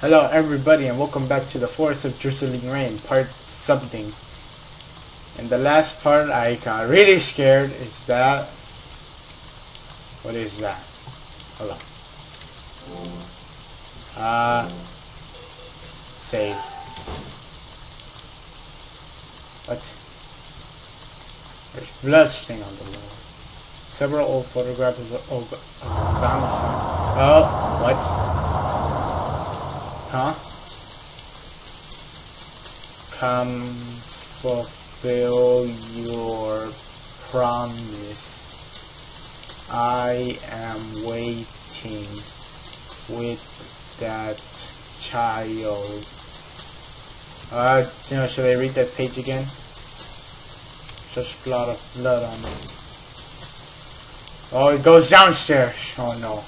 Hello everybody and welcome back to the Forest of Drizzling Rain, part something. In the last part I got really scared. Is that... What is that? Hold on. Save. What? There's blood stain on the wall. Several old photographs of Oh, what? Huh? Come fulfill your promise. I am waiting with that child. Should I read that page again? Such a lot of blood on it. Oh, it goes downstairs. Oh no.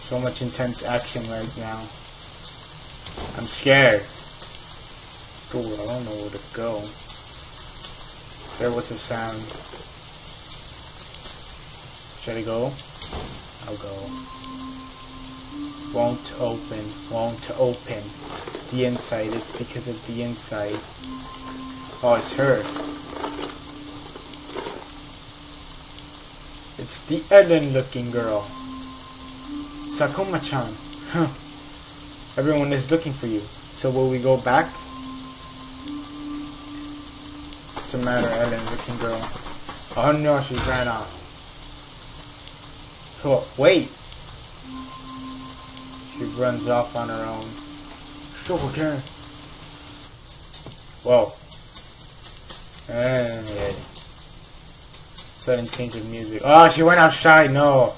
So much intense action right now. I'm scared. Dude, I don't know where to go. There was a sound. Should I go? I'll go. Won't open. Won't open. The inside. It's because of the inside. Oh, it's her. It's the Ellen looking girl. Sakuma-chan. Huh. Everyone is looking for you. So will we go back? What's the matter, Ellen looking girl? Oh no, she ran off. Oh, wait. She runs off on her own. Stop again. Whoa. And sudden change of music. Oh, she went outside. No.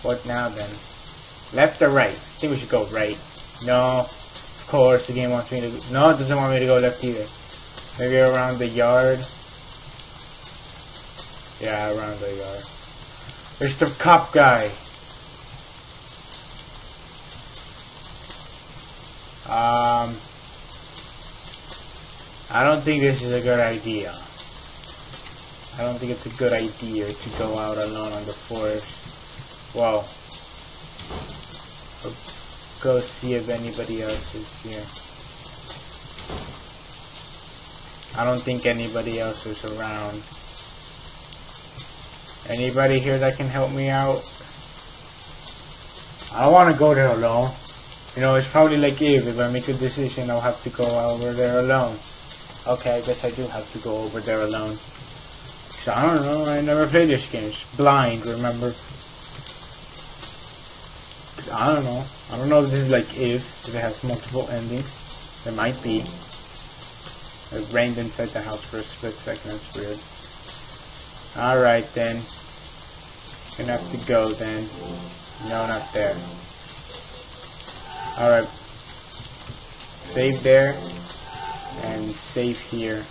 What now then? Left or right? I think we should go right. No. Of course, the game wants me to... No, it doesn't want me to go left either. Maybe around the yard. Yeah, around the yard. There's the cop guy. I don't think this is a good idea. I don't think it's a good idea to go out alone on the forest. Well, I'll go see if anybody else is here. I don't think anybody else is around. Anybody here that can help me out? I don't want to go there alone. You know, it's probably like if I make a decision, I'll have to go over there alone. Okay, I guess I do have to go over there alone. So I don't know, I never played this game. It's blind, remember? I don't know. I don't know if this is like if it has multiple endings. There might be. It rained inside the house for a split second. That's weird. Alright then. Gonna have to go then. No, not there. Alright. Save there. And save here.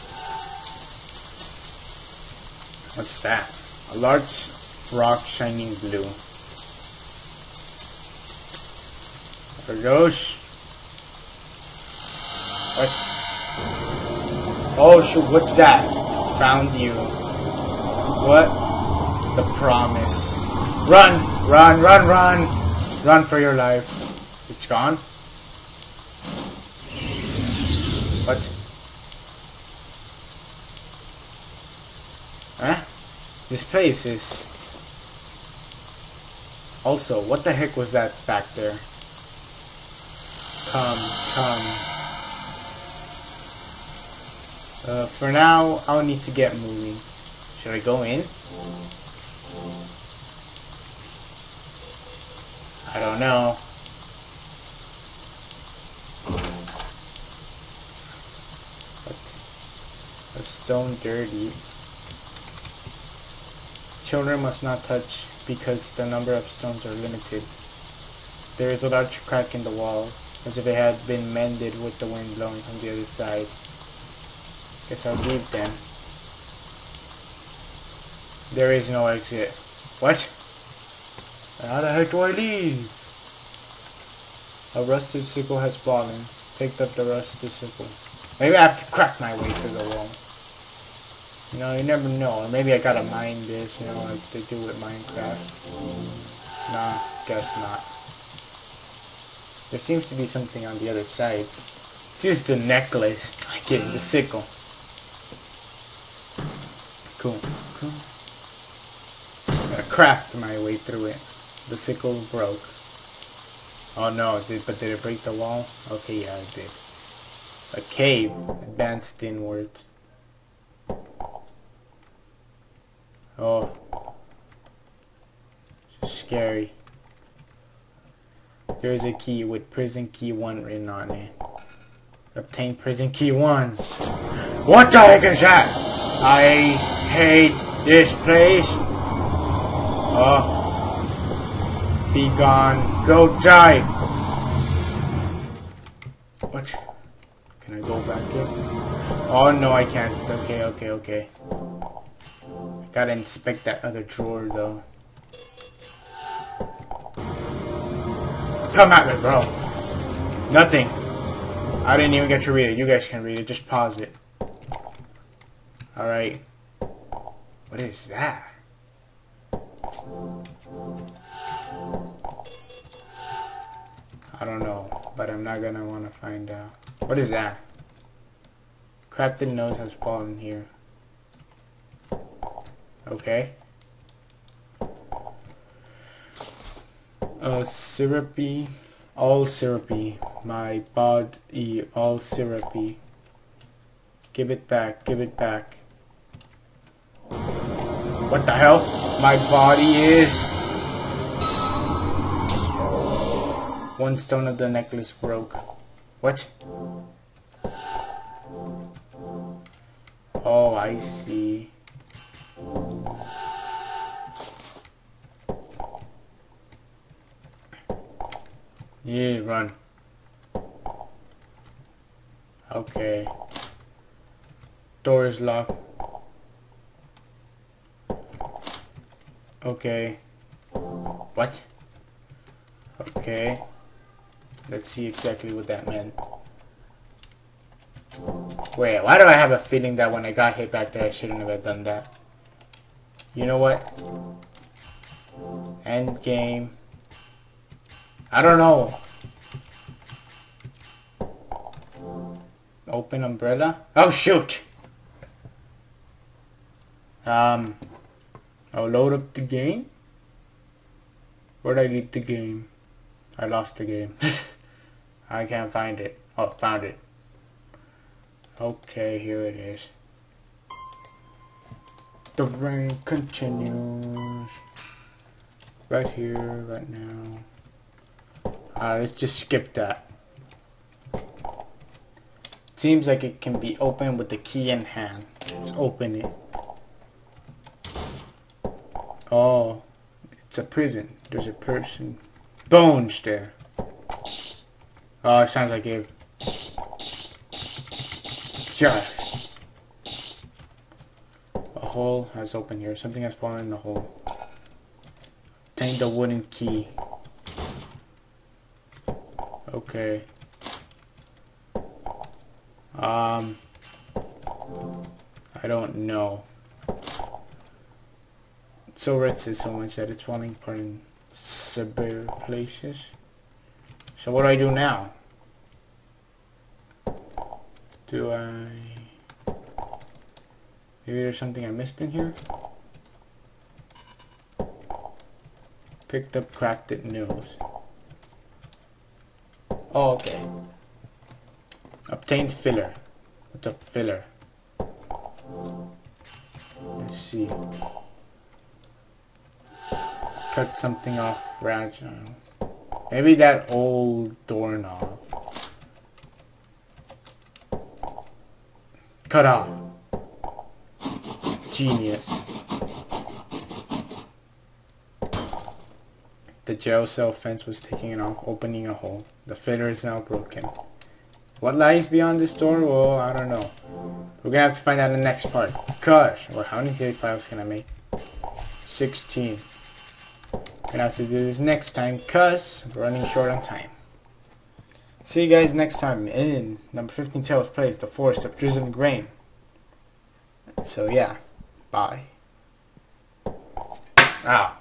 What's that? A large rock shining blue. Are those? What? Oh shoot, what's that? Found you. What? The promise. Run! Run! Run! Run! Run for your life. It's gone? What? Huh? This place is... Also, what the heck was that back there? Come. For now, I'll need to get moving. Should I go in? I don't know. What? A stone dirty. Children must not touch because the number of stones are limited. There is a large crack in the wall, as if it had been mended with the wind blowing from the other side. Guess I'll leave then. There is no exit. What? How the heck do I leave? A rusted sickle has fallen. Picked up the rusted sickle. Maybe I have to crack my way through the wall. You know, you never know. Or maybe I gotta mine this, you know, like they do with Minecraft. Nah, guess not. There seems to be something on the other side. It's just a necklace. I get the sickle. Cool, cool. Gotta craft my way through it. The sickle broke. Oh no, but did it break the wall? Okay, yeah, it did. A cave. Advanced inwards. Oh. Scary. There's a key with prison key 1 written on it. Obtain prison key 1. What the heck is that? I hate this place. Oh. Be gone. Go die. What? Can I go back in? Oh no, I can't. Okay, okay, okay. Gotta inspect that other drawer though. Come at me, bro. Nothing. I didn't even get to read it. You guys can read it. Just pause it. Alright. What is that? I don't know, but I'm not gonna want to find out. What is that? Crafted nose has fallen here. Okay. Syrupy. All syrupy. My body all syrupy. Give it back. Give it back. What the hell? My body is... One stone of the necklace broke. What? Oh, I see. Yeah, run. Okay. Door is locked. Okay. What? Okay. Let's see exactly what that meant. Wait, why do I have a feeling that when I got hit back there I shouldn't have done that? You know what? End game. I don't know. Open umbrella? Oh shoot! I'll load up the game. Where'd I leave the game? I lost the game. I can't find it. Oh, found it. Okay, here it is. The rain continues. Right here, right now. Let's just skip that. Seems like it can be opened with the key in hand. Let's open it. Oh, it's a prison. There's a person. Bones there. Oh, it sounds like it. Just. A hole has opened here. Something has fallen in the hole. Obtain the wooden key. Okay. I don't know. So red says so much that it's falling apart in severe places. So what do I do now? Do I... Maybe there's something I missed in here? Picked up crafted nose. Oh, okay. Obtained filler. What's a filler? Let's see. Cut something off fragile. Maybe that old doorknob. Cut off. Genius. The jail cell fence was taken off, opening a hole. The filler is now broken. What lies beyond this door? Well, I don't know. We're gonna have to find out in the next part. Gosh, well, how many save files can I make? 16. Gonna have to do this next time, cause we're running short on time. See you guys next time in Number 15 Tails plays The Forest of Drizzling Rain. So yeah, bye. Ow.